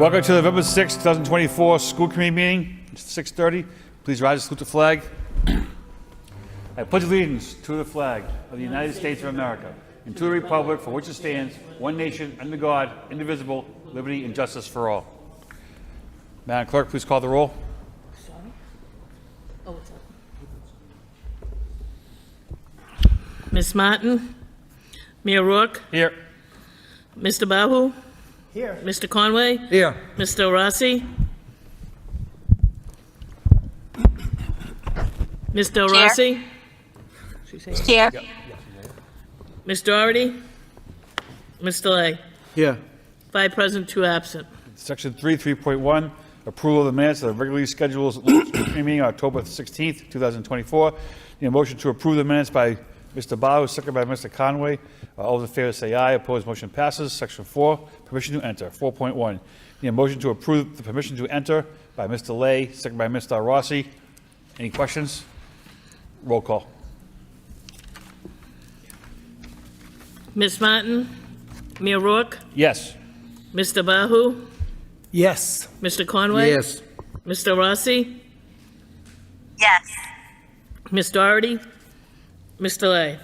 Welcome to the November 6, 2024 School Committee meeting. It's 6:30. Please rise and salute the flag. I pledge allegiance to the flag of the United States of America and to the republic for which it stands, one nation, under God, indivisible, liberty and justice for all. Madam Clerk, please call the roll. Sorry? Oh, what's up? Ms. Martin? Mayor Rourke? Here. Mr. Bahu? Here. Mr. Conway? Here. Mr. Rossi? Ms. Del Rossi? Here. Ms. Doherty? Mr. Lay? Here. 5 present, 2 absent. Section 3.1, approval of the minutes of the regularly scheduled school committee meeting on October 16th, 2024. Need a motion to approve the minutes by Mr. Bahu, seconded by Mr. Conway. All those in favor say aye. Opposed, motion passes. Section 4, permission to enter. 4.1. Need a motion to approve the permission to enter by Mr. Lay, seconded by Mr. Rossi. Any questions? Roll call. Ms. Martin? Mayor Rourke? Yes. Mr. Bahu? Yes. Mr. Conway? Yes. Mr. Rossi? Yes. Ms. Doherty? Mr. Lay?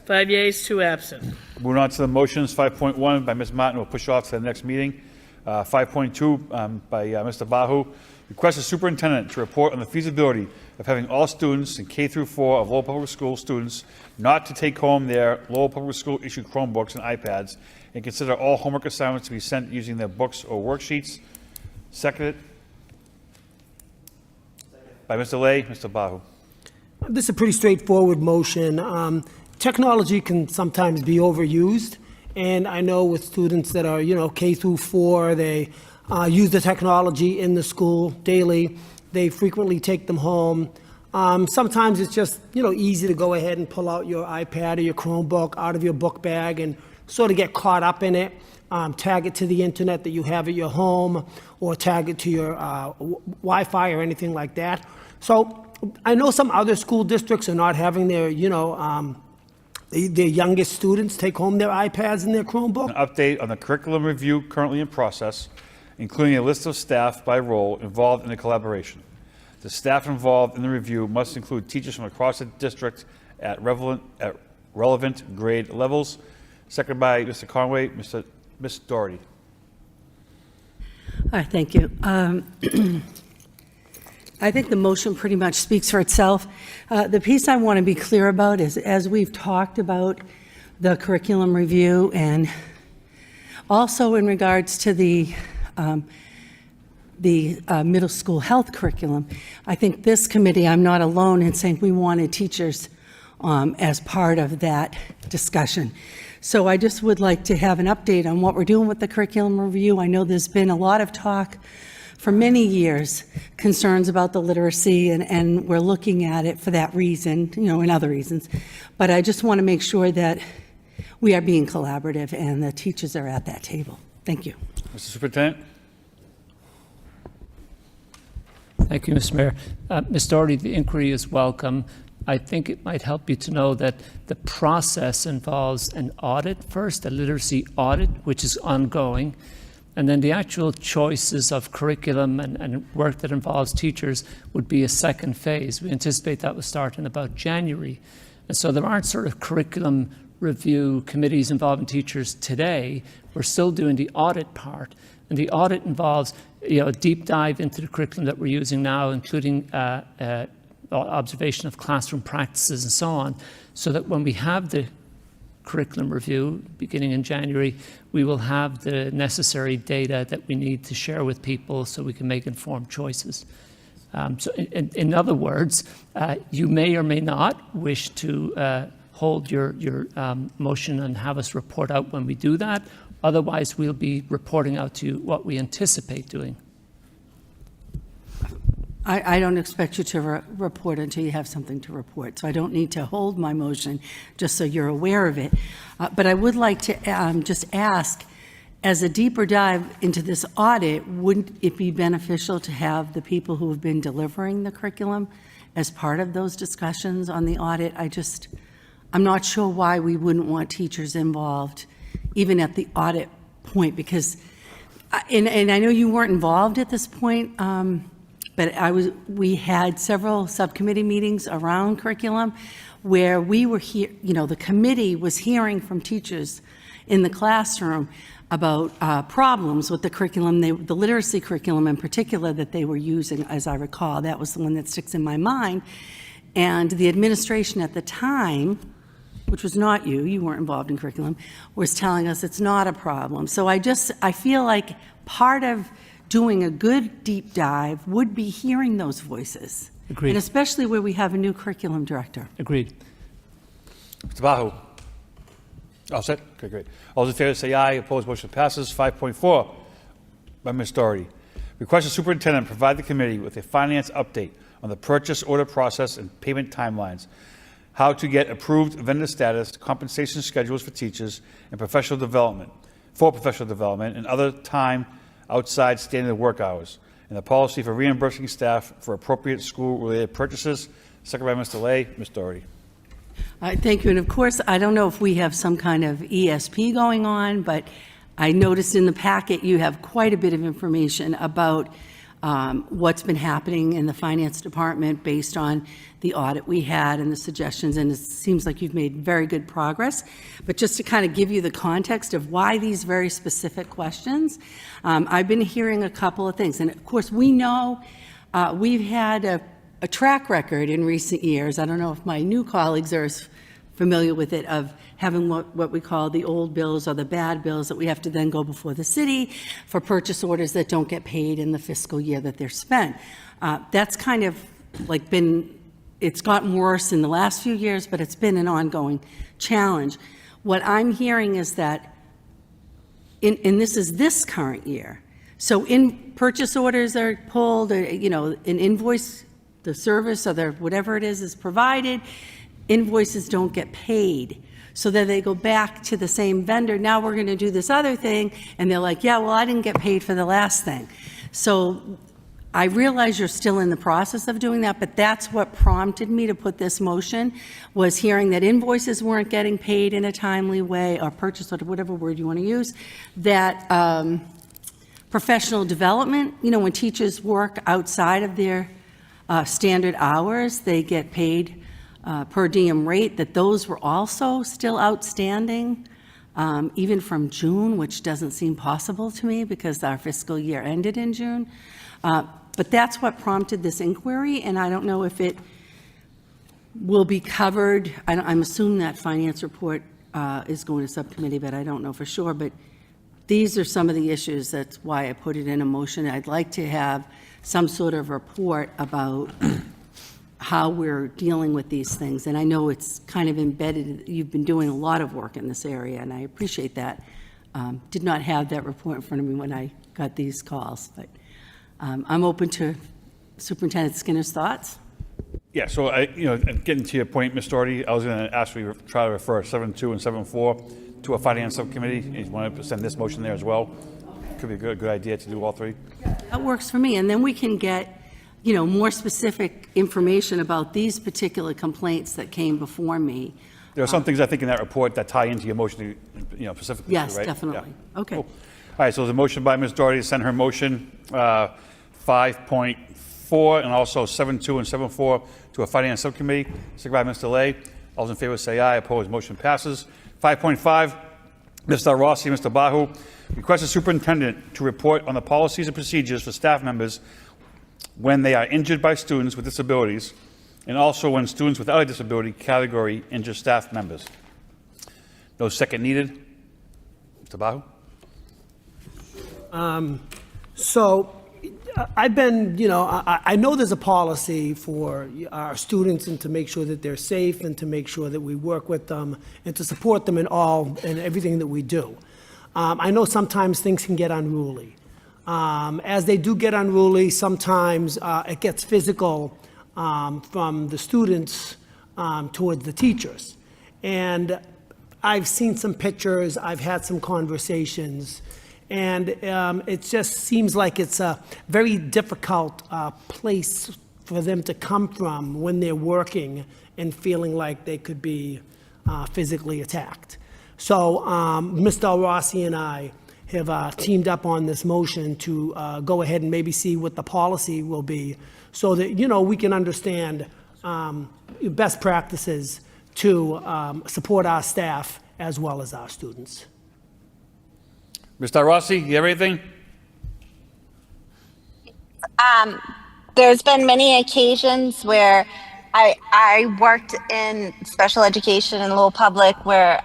5 yeas, 2 absent. Moving on to the motions. 5.1 by Ms. Martin will push off to the next meeting. 5.2 by Mr. Bahu. Request the superintendent to report on the feasibility of having all students in K through 4 of Lowell Public School students not to take home their Lowell Public School issued Chromebooks and iPads, and consider all homework assignments to be sent using their books or worksheets. Seconded by Mr. Lay. Mr. Bahu. This is a pretty straightforward motion. Technology can sometimes be overused, and I know with students that are, K through 4, they use the technology in the school daily. They frequently take them home. Sometimes it's just, easy to go ahead and pull out your iPad or your Chromebook out of your book bag and sort of get caught up in it. Tag it to the internet that you have at your home, or tag it to your Wi-Fi or anything like that. So I know some other school districts are not having their, their youngest students take home their iPads and their Chromebook. An update on the curriculum review currently in process, including a list of staff by role involved in the collaboration. The staff involved in the review must include teachers from across the district at relevant grade levels. Seconded by Mr. Conway. Ms. Doherty. All right, thank you. I think the motion pretty much speaks for itself. The piece I want to be clear about is, as we've talked about the curriculum review, and also in regards to the middle school health curriculum, I think this committee, I'm not alone in saying we wanted teachers as part of that discussion. So I just would like to have an update on what we're doing with the curriculum review. I know there's been a lot of talk for many years, concerns about the literacy, and we're looking at it for that reason, and other reasons. But I just want to make sure that we are being collaborative and the teachers are at that table. Thank you. Mr. Superintendent. Thank you, Mr. Mayor. Ms. Doherty, the inquiry is welcome. I think it might help you to know that the process involves an audit first, a literacy audit, which is ongoing, and then the actual choices of curriculum and work that involves teachers would be a second phase. We anticipate that will start in about January. And so there aren't sort of curriculum review committees involving teachers today. We're still doing the audit part, and the audit involves a deep dive into the curriculum that we're using now, including observation of classroom practices and so on, so that when we have the curriculum review beginning in January, we will have the necessary data that we need to share with people so we can make informed choices. So in other words, you may or may not wish to hold your motion and have us report out when we do that. Otherwise, we'll be reporting out to you what we anticipate doing. I don't expect you to report until you have something to report, so I don't need to hold my motion, just so you're aware of it. But I would like to just ask, as a deeper dive into this audit, wouldn't it be beneficial to have the people who have been delivering the curriculum as part of those discussions on the audit? I'm not sure why we wouldn't want teachers involved, even at the audit point, because And I know you weren't involved at this point, but we had several subcommittee meetings around curriculum where we were here, the committee was hearing from teachers in the classroom about problems with the curriculum, the literacy curriculum in particular that they were using, as I recall. That was the one that sticks in my mind. And the administration at the time, which was not you weren't involved in curriculum, was telling us it's not a problem. So I feel like part of doing a good deep dive would be hearing those voices. Agreed. And especially where we have a new curriculum director. Agreed. Mr. Bahu? All set? Okay, great. All those in favor say aye. Opposed, motion passes. 5.4 by Ms. Doherty. Request the superintendent provide the committee with a finance update on the purchase order process and payment timelines, how to get approved vendor status, compensation schedules for teachers, and professional development, and other time outside standard work hours, and the policy for reimbursing staff for appropriate school-related purchases. Second by Mr. Lay. Ms. Doherty. Thank you. And of course, I don't know if we have some kind of ESP going on, but I noticed in the packet you have quite a bit of information about what's been happening in the finance department based on the audit we had and the suggestions, and it seems like you've made very good progress. But just to kind of give you the context of why these very specific questions, I've been hearing a couple of things. And of course, we know we've had a track record in recent years. I don't know if my new colleagues are as familiar with it, of having what we call the old bills or the bad bills that we have to then go before the city for purchase orders that don't get paid in the fiscal year that they're spent. That's kind of like it's gotten worse in the last few years, but it's been an ongoing challenge. What I'm hearing is that, and this is this current year, so in purchase orders are pulled, or, an invoice, the service or whatever it is provided, invoices don't get paid. So then they go back to the same vendor. Now we're going to do this other thing. And they're like, yeah, well, I didn't get paid for the last thing. So I realize you're still in the process of doing that, but that's what prompted me to put this motion, was hearing that invoices weren't getting paid in a timely way, or purchase order, whatever word you want to use, that professional development, when teachers work outside of their standard hours, they get paid per diem rate, that those were also still outstanding, even from June, which doesn't seem possible to me because our fiscal year ended in June. But that's what prompted this inquiry, and I don't know if it will be covered. I'm assuming that finance report is going to subcommittee, but I don't know for sure. But these are some of the issues. That's why I put it in a motion. I'd like to have some sort of report about how we're dealing with these things. And I know it's kind of embedded. You've been doing a lot of work in this area, and I appreciate that. Did not have that report in front of me when I got these calls, but I'm open to Superintendent Skinner's thoughts. Yeah, so getting to your point, Ms. Doherty, I was going to ask you to try to refer 7.2 and 7.4 to a finance subcommittee. If you want to send this motion there as well, could be a good idea to do all three. That works for me, and then we can get more specific information about these particular complaints that came before me. There are some things I think in that report that tie into your motion, specifically. Yes, right? definitely. Yeah. Okay. Cool. All right, so there's a motion by Ms. Doherty to send her motion 5.4 and also 7.2 and 7.4 to a finance subcommittee. Second by Mr. Lay. All those in favor say aye. Opposed, motion passes. 5.5, Mr. Rossi and Mr. Bahu request the superintendent to report on the policies and procedures for staff members when they are injured by students with disabilities, and also when students without a disability category injure staff members. No second needed. Mr. Bahu? So I've been, I know there's a policy for our students, and to make sure that they're safe, and to make sure that we work with them and to support them in everything that we do. I know sometimes things can get unruly. As they do get unruly, sometimes it gets physical from the students towards the teachers. And I've seen some pictures, I've had some conversations, and it just seems like it's a very difficult place for them to come from when they're working and feeling like they could be physically attacked. So Mr. Rossi and I have teamed up on this motion to go ahead and maybe see what the policy will be, so that, we can understand best practices to support our staff as well as our students. Mr. Rossi, you have anything? There's been many occasions where I worked in special education in Lowell Public where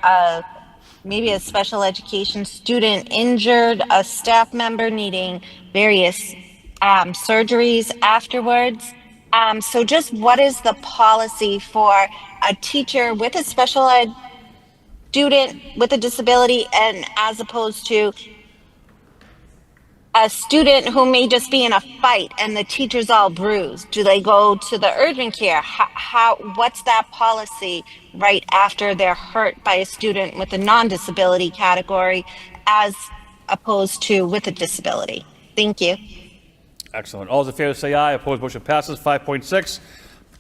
maybe a special education student injured a staff member needing various surgeries afterwards. So just what is the policy for a teacher with a special ed student with a disability, and as opposed to a student who may just be in a fight and the teacher's all bruised? Do they go to the urgent care? What's that policy right after they're hurt by a student with a non-disability category as opposed to with a disability? Thank you. Excellent. All those in favor say aye. Opposed, motion passes. 5.6,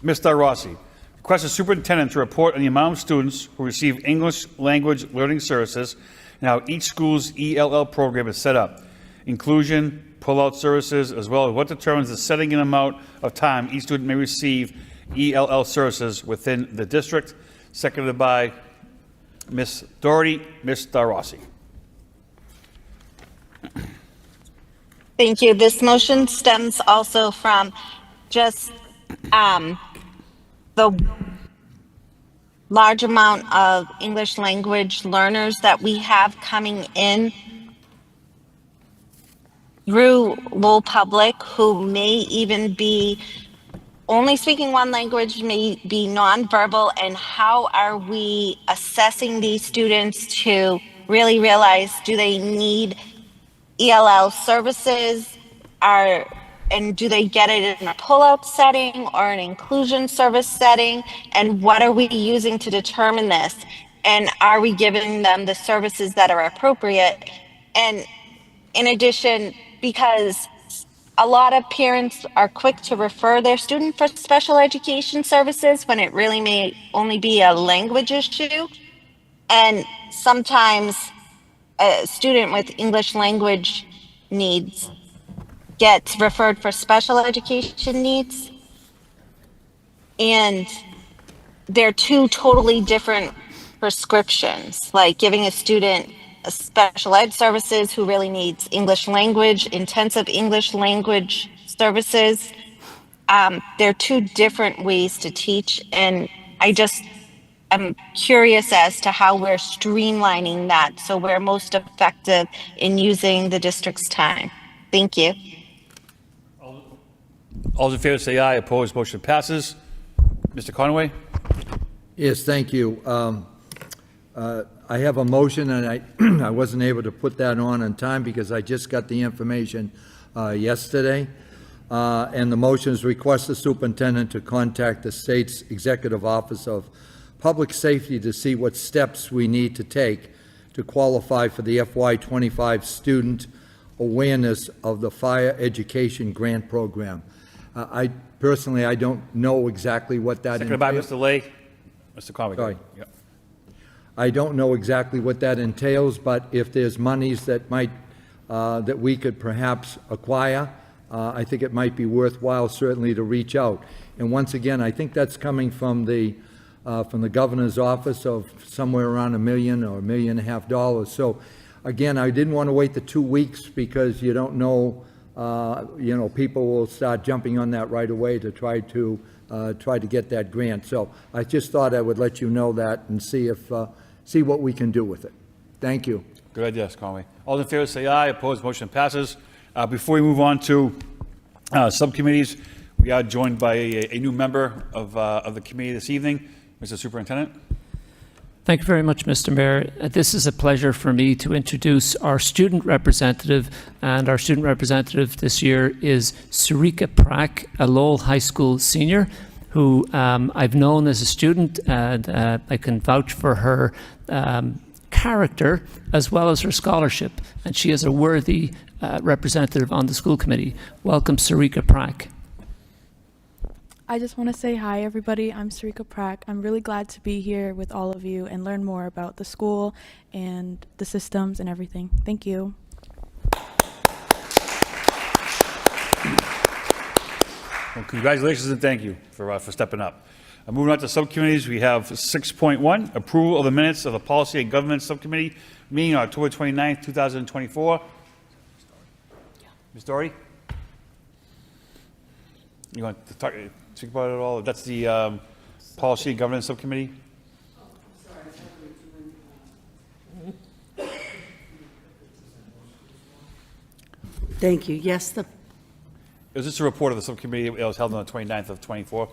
Mr. Rossi. Request the superintendent to report on the amount of students who receive English language learning services and how each school's ELL program is set up. Inclusion, pull-out services, as well as what determines the setting and amount of time each student may receive ELL services within the district. Seconded by Ms. Doherty. Mr. Rossi. Thank you. This motion stems also from just the large amount of English language learners that we have coming in through Lowell Public, who may even be only speaking one language, may be nonverbal, and how are we assessing these students to really realize, do they need ELL services, and do they get it in a pull-out setting or an inclusion service setting? And what are we using to determine this? And are we giving them the services that are appropriate? And in addition, because a lot of parents are quick to refer their student for special education services when it really may only be a language issue. And sometimes a student with English language needs gets referred for special education needs. And they're two totally different prescriptions, like giving a student a special ed services who really needs English language, intensive English language services. They're two different ways to teach. And I'm curious as to how we're streamlining that so we're most effective in using the district's time. Thank you. All those in favor say aye. Opposed, motion passes. Mr. Conway? Yes, thank you. I have a motion, and I wasn't able to put that on time because I just got the information yesterday. And the motion is request the superintendent to contact the state's Executive Office of Public Safety to see what steps we need to take to qualify for the FY25 Student Awareness of the Fire Education Grant Program. I don't know exactly what that Seconded by entails. Mr. Lay. Mr. Conway. Sorry. Yep. I don't know exactly what that entails, but if there's monies that might, that we could perhaps acquire, I think it might be worthwhile certainly to reach out. And once again, I think that's coming from the governor's office of somewhere around $1 million or $1.5 million. So again, I didn't want to wait the 2 weeks because you don't know, people will start jumping on that right away to try to get that grant. So I just thought I would let you know that and see what we can do with it. Thank you. Good idea, Mr. Conway. All those in favor say aye. Opposed, motion passes. Before we move on to subcommittees, we are joined by a new member of the committee this evening, Mr. Superintendent. Thank you very much, Mr. Mayor. This is a pleasure for me to introduce our student representative, and our student representative this year is Sarika Prak, a Lowell High School senior, who I've known as a student, and I can vouch for her character as well as her scholarship, and she is a worthy representative on the school committee. Welcome, Sarika Prak. I just want to say hi, everybody. I'm Sarika Prak. I'm really glad to be here with all of you and learn more about the school and the systems and everything. Thank you. Congratulations and thank you for stepping up. Moving on to subcommittees, we have 6.1, approval of the minutes of the Policy and Government Subcommittee meeting on October 29th, 2024. Ms. Doherty? You want to speak about it at all? That's the Policy and Governance Subcommittee? Thank you. Yes, It was just a report of the subcommittee. It was held on the 29th of 24.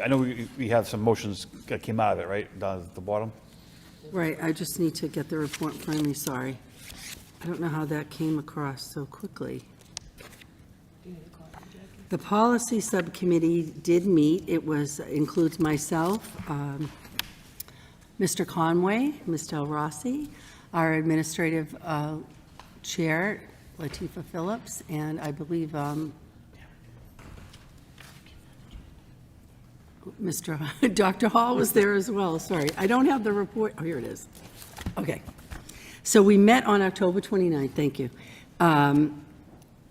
I know we have some motions that came out of it, right, down at the bottom? right, I just need to get the report in front of me, sorry. I don't know how that came across so quickly. The policy subcommittee did meet. It includes myself, Mr. Conway, Ms. Del Rossi, our administrative chair, Latifah Phillips, and I believe Dr. Hall was there as well, sorry. I don't have the report, oh, here it is. Okay. So we met on October 29th, thank you.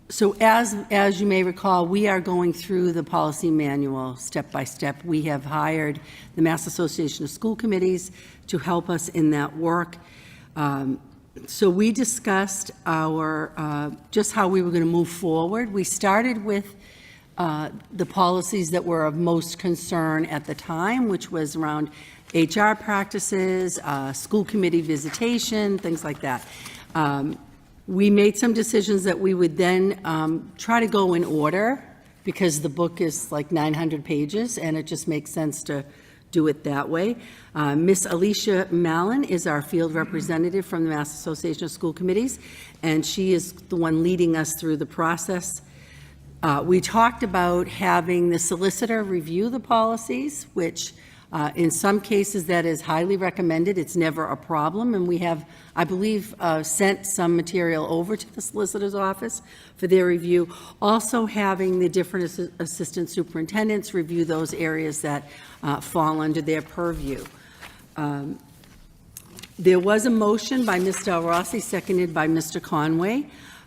So as you may recall, we are going through the policy manual step by step. We have hired the Mass Association of School Committees to help us in that work. So we discussed just how we were going to move forward. We started with the policies that were of most concern at the time, which was around HR practices, school committee visitation, things like that. We made some decisions that we would then try to go in order because the book is like 900 pages and it just makes sense to do it that way. Miss Alicia Mallon is our field representative from the Mass Association of School Committees, and she is the one leading us through the process. We talked about having the solicitor review the policies, which in some cases that is highly recommended. It's never a problem, and we have, I believe, sent some material over to the solicitor's office for their review. Also having the different assistant superintendents review those areas that fall under their purview. There was a motion by Ms. Del Rossi, seconded by Mr. Conway,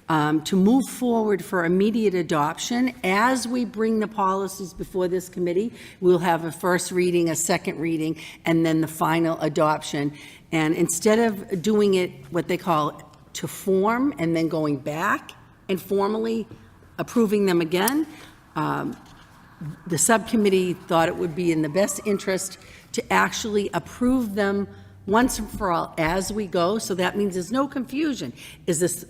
to move forward for immediate adoption. As we bring the policies before this committee, we'll have a first reading, a second reading, and then the final adoption. And instead of doing it, what they call to form, and then going back and formally approving them again, the subcommittee thought it would be in the best interest to actually approve them once and for all as we go, so that means there's no confusion.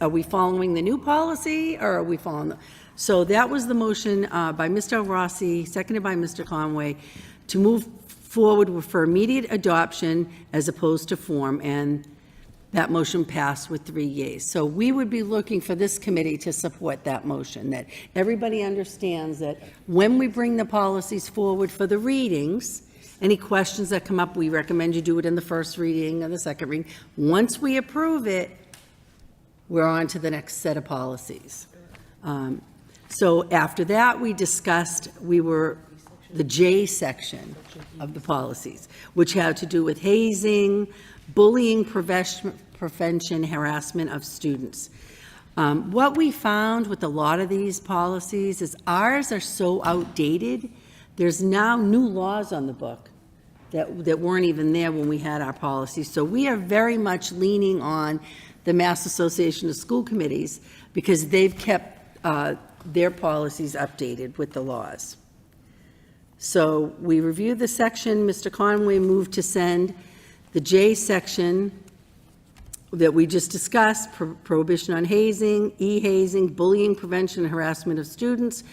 Are we following the new policy, or are we following the... So that was the motion by Mr. Rossi, seconded by Mr. Conway, to move forward for immediate adoption as opposed to form, and that motion passed with 3 yeas. So we would be looking for this committee to support that motion, that everybody understands that when we bring the policies forward for the readings, any questions that come up, we recommend you do it in the first reading or the second reading. Once we approve it, we're on to the next set of policies. So after that, we discussed, the J section of the policies, which had to do with hazing, bullying, prevention, harassment of students. What we found with a lot of these policies is ours are so outdated. There's now new laws on the book that weren't even there when we had our policies. So we are very much leaning on the Mass Association of School Committees because they've kept their policies updated with the laws. So we reviewed the section. Mr. Conway moved to send the J section that we just discussed, prohibition on hazing, e-hazing, bullying, prevention, and harassment of students,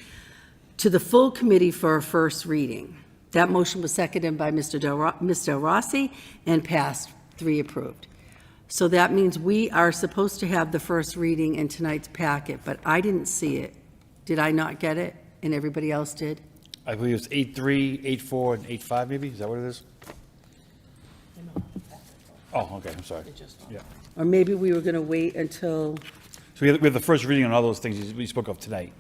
to the full committee for a first reading. That motion was seconded by Mr. Del Rossi and passed, 3 approved. So that means we are supposed to have the first reading in tonight's packet, but I didn't see it. Did I not get it? And everybody else did? I believe it's 8.3, 8.4, and 8.5 maybe? Is that what it is? Oh, okay, I'm sorry. Yeah. Or maybe we were going to wait until... So we have the first reading on all those things we spoke of tonight.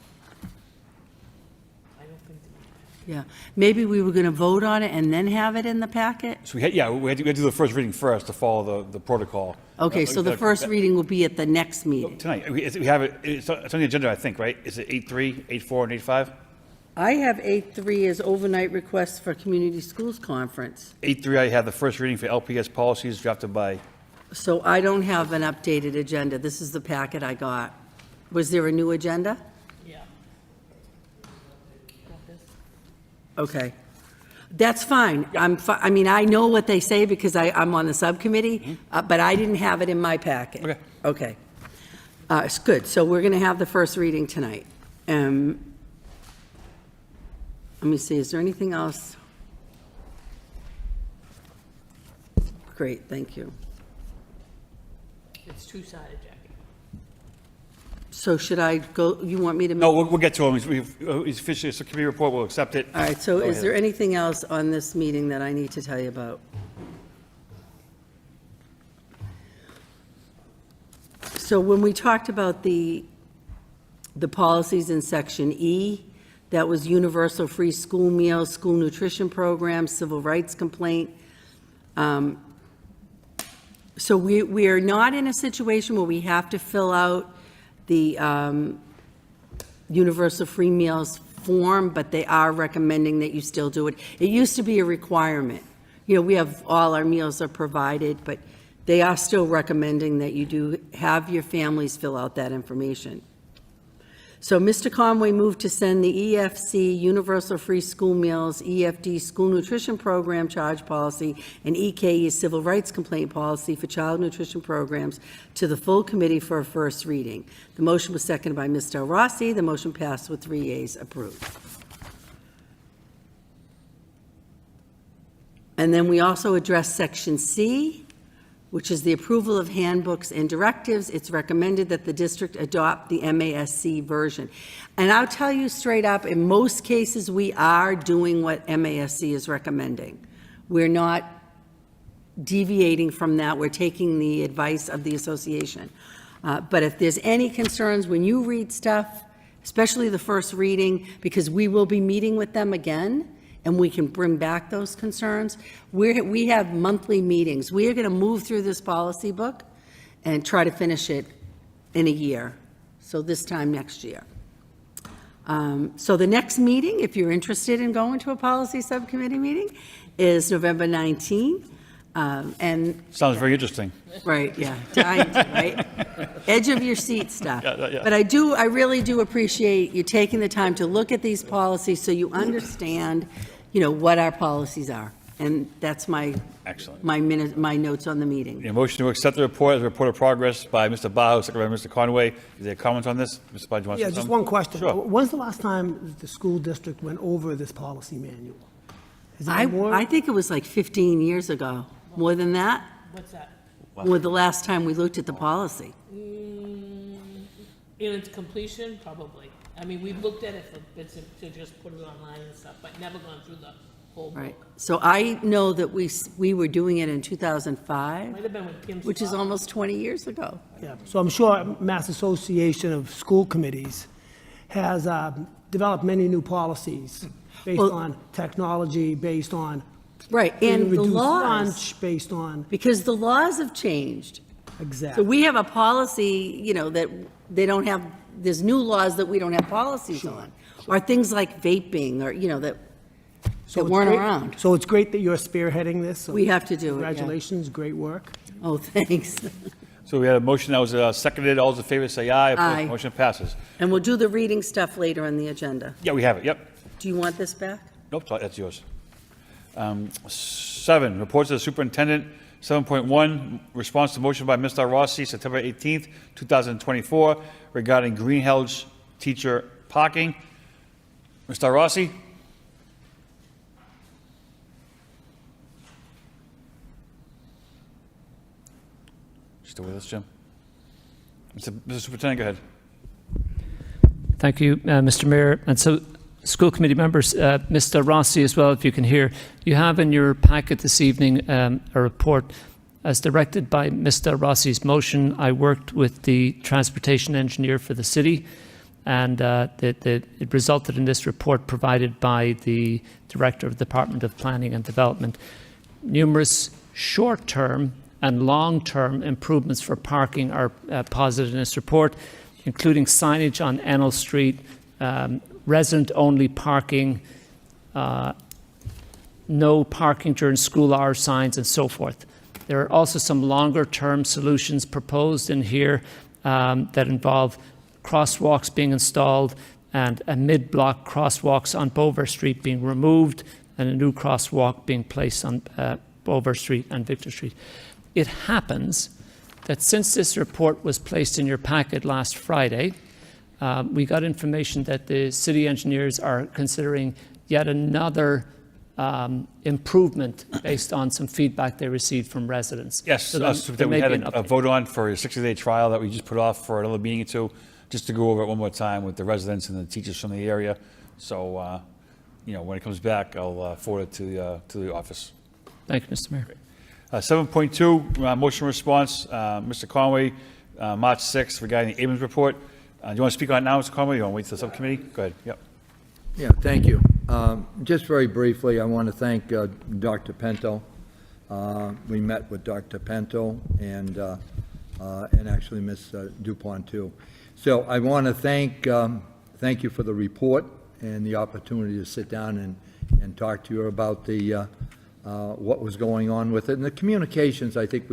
Yeah, maybe we were going to vote on it and then have it in the packet? So we had to do the first reading first to follow the protocol. Okay, so the first reading will be at the next meeting. Tonight, we have it, it's on the agenda, I think, right? Is it 8.3, 8.4, and 8.5? I have 8.3 as overnight requests for community schools conference. 8.3, I have the first reading for LPS policies drafted by, So I don't have an updated agenda. This is the packet I got. Was there a new agenda? Yeah. Okay. That's fine. I mean, I know what they say because I'm on the subcommittee, but I didn't have it in my packet. Okay. Okay. It's good. So we're going to have the first reading tonight. Let me see, is there anything else? Great, thank you. It's two-sided, Jackie. So should I go, you want me to? no, we'll get to him. He's officially, it's a committee report, we'll accept it. All right, so Go is ahead. there anything else on this meeting that I need to tell you about? So when we talked about the policies in section E, that was universal free school meals, school nutrition program, civil rights complaint. So we are not in a situation where we have to fill out the universal free meals form, but they are recommending that you still do it. It used to be a requirement. You know, we have, all our meals are provided, but they are still recommending that you do have your families fill out that information. So Mr. Conway moved to send the EFC, Universal Free School Meals, EFD, School Nutrition Program Charge Policy, and EKE, Civil Rights Complaint Policy for Child Nutrition Programs to the full committee for a first reading. The motion was seconded by Ms. Del Rossi. The motion passed with 3 yeas approved. And then we also addressed section C, which is the approval of handbooks and directives. It's recommended that the district adopt the MASC version. And I'll tell you straight up, in most cases, we are doing what MASC is recommending. We're not deviating from that. We're taking the advice of the association. But if there's any concerns when you read stuff, especially the first reading, because we will be meeting with them again, and we can bring back those concerns. We have monthly meetings. We are going to move through this policy book and try to finish it in a year, so this time next year. So the next meeting, if you're interested in going to a policy subcommittee meeting, is November 19th. And Sounds very interesting. right, yeah, dying to, right? Edge of your seat stuff. Yeah. But I really do appreciate you taking the time to look at these policies so you understand, you know, what our policies are. And that's my Excellent. my notes on the meeting. A motion to accept the report as a report of progress by Mr. Bahu, seconded by Mr. Conway. Is there comments on this? Mr. Bahu, do you want to say Yeah, just something? one question. Sure. When's the last time the school district went over this policy manual? Is it more? I think it was like 15 years ago. More than that? What's that? Was the last time we looked at the policy? In its completion, probably. I mean, we've looked at it for bits of, to just put it online and stuff, but never gone through the whole Right. book. So I know that we were doing it in 2005, Might have been with Kim's. which is almost 20 years ago. Yeah, so I'm sure Mass Association of School Committees has developed many new policies based Well- on technology, based on Right, and the reduced laws, lunch, based on, because the laws have changed. So exactly. we have a policy, you know, that they don't have, there's new laws that we don't have policies on. Or things like vaping, or, you know, that So it's weren't great- around. So it's great that you're spearheading this. so We have to do it, yeah. Congratulations, great work. Oh, thanks. So we had a motion that was seconded. All those in favor say aye. Opposed, Aye. motion passes. And we'll do the reading stuff later on the agenda. Yeah, we have it. Yep. Do you want this back? Nope, that's yours. 7, reports of the superintendent. 7.1, response to motion by Mr. Rossi, September 18th, 2024, regarding Greenhouse teacher parking. Mr. Rossi? Still with us, Jim? Mr. Superintendent, go ahead. Thank you, Mr. Mayor. And so, school committee members, Mr. Rossi as well, if you can hear, you have in your packet this evening a report as directed by Mr. Rossi's motion. I worked with the transportation engineer for the city, and it resulted in this report provided by the Director of the Department of Planning and Development. Numerous short-term and long-term improvements for parking are posited in this report, including signage on Enel Street, resident-only parking, no parking during school hour signs, and so forth. There are also some longer-term solutions proposed in here that involve crosswalks being installed and a mid-block crosswalks on Bover Street being removed and a new crosswalk being placed on Bover Street and Victor Street. It happens that since this report was placed in your packet last Friday, we got information that the city engineers are considering yet another improvement based on some feedback they received from residents. Yes, So that we had a vote on for a 60-day trial that we just put off for another meeting or two, just to go over it one more time with the residents and the teachers from the area. So, when it comes back, I'll forward it to the office. Thank you, Mr. Mayor. 7.2, motion response, Mr. Conway, March 6th, regarding the Abrams report. Do you want to speak on it now, Mr. Conway? You want to wait till the subcommittee? Go ahead. Yep. Yeah, thank you. Just very briefly, I want to thank Dr. Pento. We met with Dr. Pento and actually Ms. Dupont too. So I want to thank you for the report and the opportunity to sit down and talk to you about the what was going on with it. And the communications, I think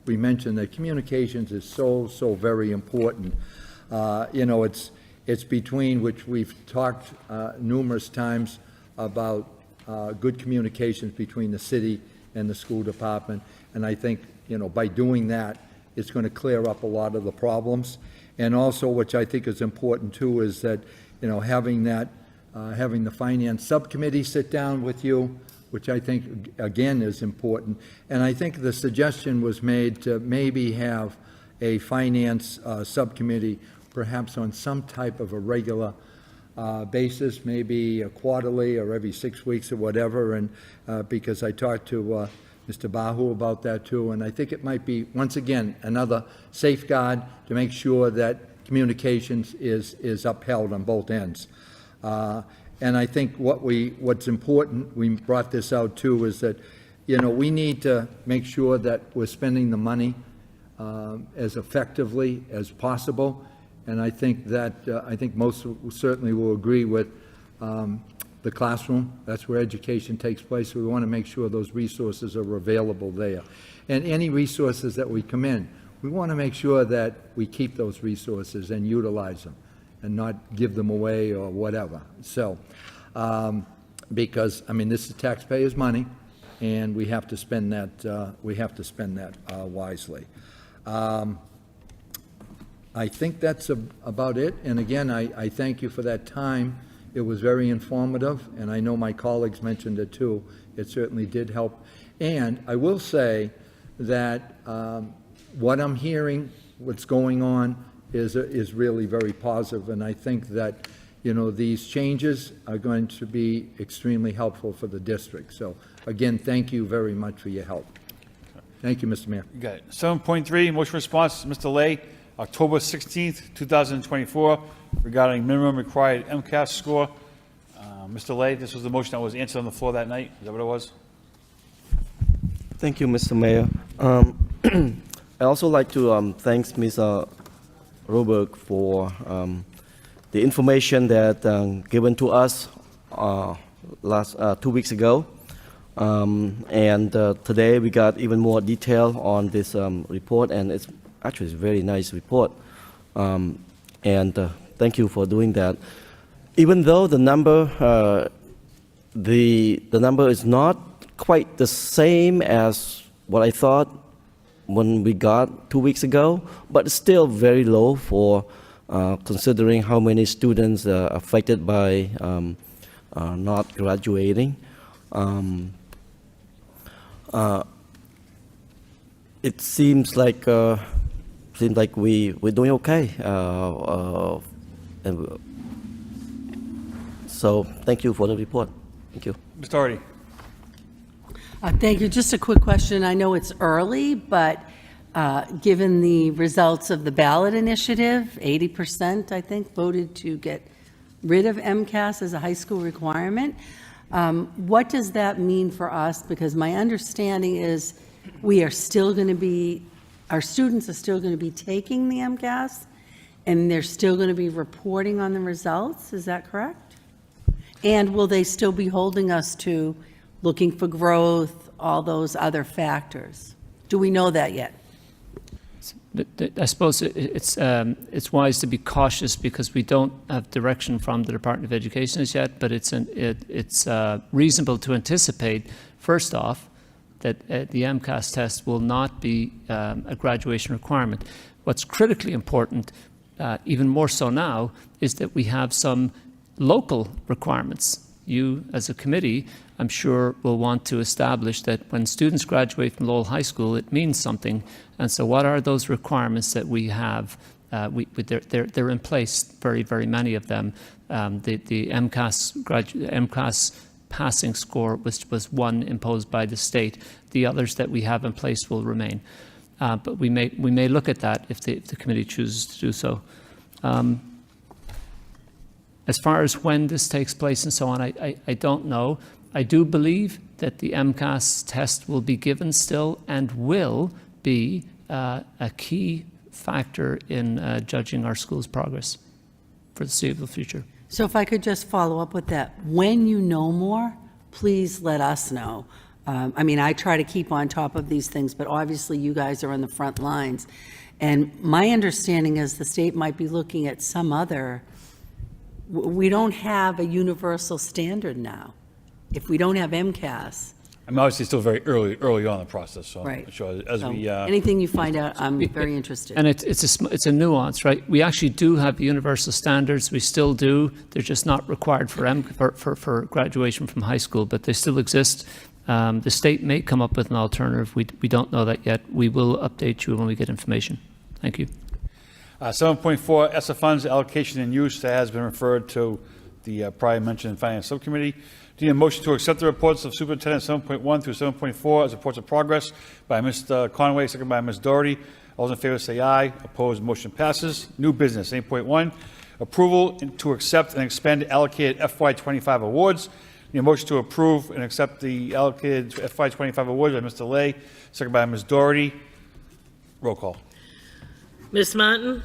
we mentioned that communications is so very important. It's between, which we've talked numerous times about good communications between the city and the school department. And I think, by doing that, it's going to clear up a lot of the problems. And also, which I think is important too, is that, having the finance subcommittee sit down with you, which I think, again, is important. And I think the suggestion was made to maybe have a finance subcommittee perhaps on some type of a regular basis, maybe a quarterly or every 6 weeks or whatever, and because I talked to Mr. Bahu about that too, and I think it might be, once again, another safeguard to make sure that communications is upheld on both ends. And I think what's important, we brought this out too, is that, we need to make sure that we're spending the money as effectively as possible. And I think that, most certainly will agree with the classroom. That's where education takes place. So we want to make sure those resources are available there. And any resources that we come in, we want to make sure that we keep those resources and utilize them and not give them away or whatever. So, because, this is taxpayers' money, and we have to spend that, wisely. I think that's about it. And again, I thank you for that time. It was very informative, and I know my colleagues mentioned it too. It certainly did help. And I will say that what I'm hearing, what's going on, is really very positive. And I think that, these changes are going to be extremely helpful for the district. So again, thank you very much for your help. Thank you, Mr. Mayor. You got it. 7.3, motion response, Mr. Lay, October 16th, 2024, regarding minimum required MCAS score. Mr. Lay, this was the motion that was answered on the floor that night. Is that what it was? Thank you, Mr. Mayor. I also like to thank Ms. Roberg for the information that given to us last 2 weeks ago. And today we got even more detail on this report, and it's actually a very nice report. And thank you for doing that. Even though the number is not quite the same as what I thought when we got 2 weeks ago, but it's still very low for considering how many students are affected by not graduating. It seems like we're doing okay. And so thank you for the report. Thank you. Mr. Hardy. Thank you. Just a quick question. I know it's early, but given the results of the ballot initiative, 80%, I think, voted to get rid of MCAS as a high school requirement. What does that mean for us? Because my understanding is our students are still going to be taking the MCAS, and they're still going to be reporting on the results. Is that correct? And will they still be holding us to looking for growth, all those other factors? Do we know that yet? I suppose it's wise to be cautious because we don't have direction from the Department of Education as yet, but it's reasonable to anticipate, first off, that the MCAS test will not be a graduation requirement. What's critically important, even more so now, is that we have some local requirements. You, as a committee, I'm sure will want to establish that when students graduate from Lowell High School, it means something. And so what are those requirements that we have? They're in place, very, very many of them. The MCAS passing score was one imposed by the state. The others that we have in place will remain. But we may look at that if the committee chooses to do so. As far as when this takes place and so on, I don't know. I do believe that the MCAS test will be given still and will be a key factor in judging our school's progress for the foreseeable future. So if I could just follow up with that, when you know more, please let us know. I mean, I try to keep on top of these things, but obviously you guys are on the front lines. And my understanding is the state might be looking at some other, we don't have a universal standard now. If we don't have MCAS. I mean, obviously, still very early on in the process, so. Right. Sure, as So we, anything you find out, I'm very interested. And it's a nuance, right? We actually do have universal standards. We still do. They're just not required for graduation from high school, but they still exist. The state may come up with an alternative. We don't know that yet. We will update you when we get information. Thank you. 7.4, ESSA funds allocation and use that has been referred to the prior mentioned Finance Subcommittee. Do you need a motion to accept the reports of Superintendent 7.1 through 7.4 as reports of progress by Mr. Conway, second by Ms. Doherty? All those in favor say aye. Opposed, motion passes. New business, 8.1, approval to accept and expend allocated FY25 awards. Need a motion to approve and accept the allocated FY25 awards by Mr. Lay, second by Ms. Doherty. Roll call. Ms. Martin?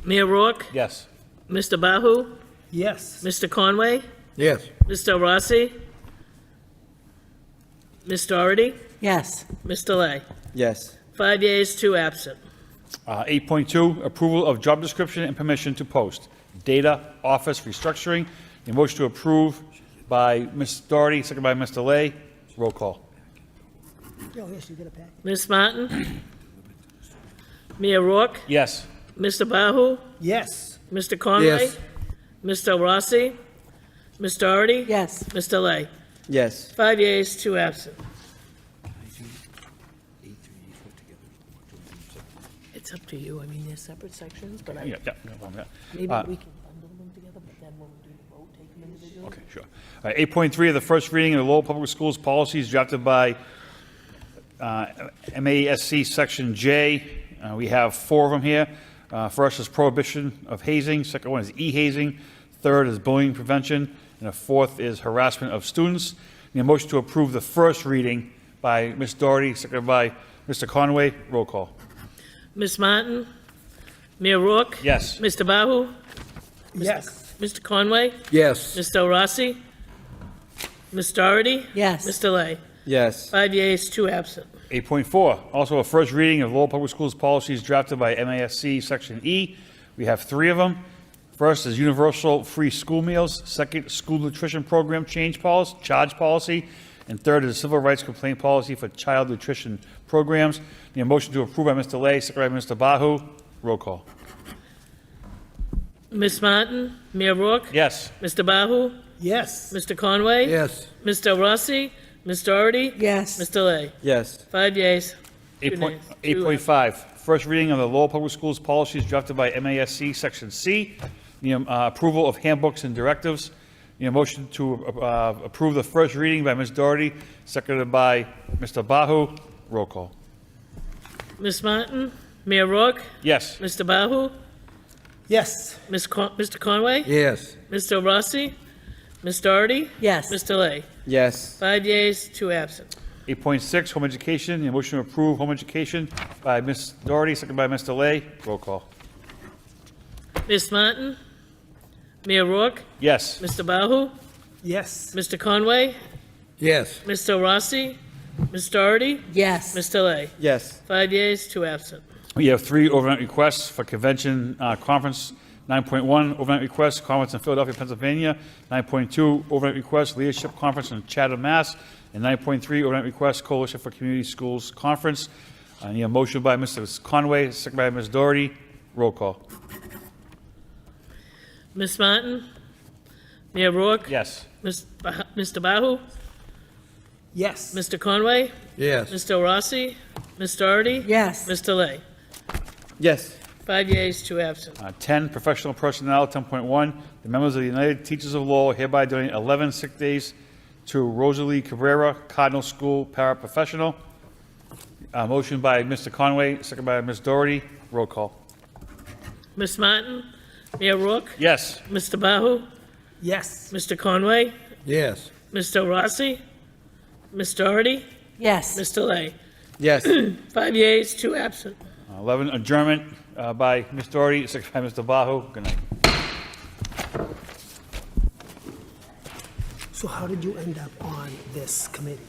Mayor Rourke? Yes. Mr. Bahu? Yes. Mr. Conway? Yes. Mr. Rossi? Ms. Doherty? Yes. Mr. Lay? Yes. 5 yeas, 2 absent. 8.2, approval of job description and permission to post. Data office restructuring. The motion to approve by Ms. Doherty, second by Mr. Lay. Roll call. Ms. Martin? Mayor Rourke? Yes. Mr. Bahu? Yes. Mr. Conway? Yes. Mr. Rossi? Ms. Doherty? Yes. Mr. Lay? Yes. 5 yeas, 2 absent. It's up to you. I mean, they're separate sections, but Yeah, no problem, yeah. maybe we can bundle them together, but then when we do the vote, take them individually. Okay, sure. All right, 8.3 of the first reading of the Lowell Public Schools policies drafted by MASC Section J. We have 4 of them here. First is prohibition of hazing. Second one is e-hazing. Third is bullying prevention. And the fourth is harassment of students. Need a motion to approve the first reading by Ms. Doherty, seconded by Mr. Conway. Roll call. Ms. Martin? Mayor Rourke? Yes. Mr. Bahu? Yes. Mr. Conway? Yes. Mr. Rossi? Ms. Doherty? Yes. Mr. Lay? Yes. 5 yeas, 2 absent. 8.4, also a first reading of Lowell Public Schools policies drafted by MASC Section E. We have 3 of them. First is universal free school meals. Second, school nutrition program charge policy. And third is civil rights complaint policy for child nutrition programs. Need a motion to approve by Mr. Lay, second by Mr. Bahu. Roll call. Ms. Martin? Mayor Rourke? Yes. Mr. Bahu? Yes. Mr. Conway? Yes. Mr. Rossi? Ms. Doherty? Yes. Mr. Lay? Yes. 5 yeas. 8.5, first reading of the Lowell Public Schools policies drafted by MASC Section C. Need approval of handbooks and directives. Need a motion to approve the first reading by Ms. Doherty, seconded by Mr. Bahu. Roll call. Ms. Martin? Mayor Rourke? Yes. Mr. Bahu? Yes. Mr. Conway? Yes. Mr. Rossi? Ms. Doherty? Yes. Mr. Lay? Yes. 5 yeas, 2 absent. 8.6, home education. Need a motion to approve home education by Ms. Doherty, seconded by Mr. Lay. Roll call. Ms. Martin? Mayor Rourke? Yes. Mr. Bahu? Yes. Mr. Conway, Yes. Mr. Rossi, Ms. Doherty, Yes. Mr. Lay. Yes. 5 yeas, 2 absent. We have 3 overnight requests for convention conference. 9.1, overnight request, conference in Philadelphia, Pennsylvania. 9.2, overnight request, leadership conference in Chatham, Mass. And 9.3, overnight request, Coalition for Community Schools Conference. I need a motion by Mr. Conway, second by Ms. Doherty. Roll call. Ms. Martin, Mayor Rourke, Yes. Mr. Bahu, Yes. Mr. Conway, Yes. Mr. Rossi, Ms. Doherty, Yes. Mr. Lay. Yes. 5 yeas, 2 absent. 10, professional personnel. 10.1, the members of the United Teachers of Lowell hereby donate 11 sick days to Rosalie Cabrera, Cardinal School paraprofessional. Motion by Mr. Conway, second by Ms. Doherty. Roll call. Ms. Martin, Mayor Rourke, Yes. Mr. Bahu, Yes. Mr. Conway, Yes. Mr. Rossi, Ms. Doherty, Yes. Mr. Lay. Yes. 5 yeas, 2 absent. 11, adjournment by Ms. Doherty, second by Mr. Bahu. Good night. So how did you end up on this committee?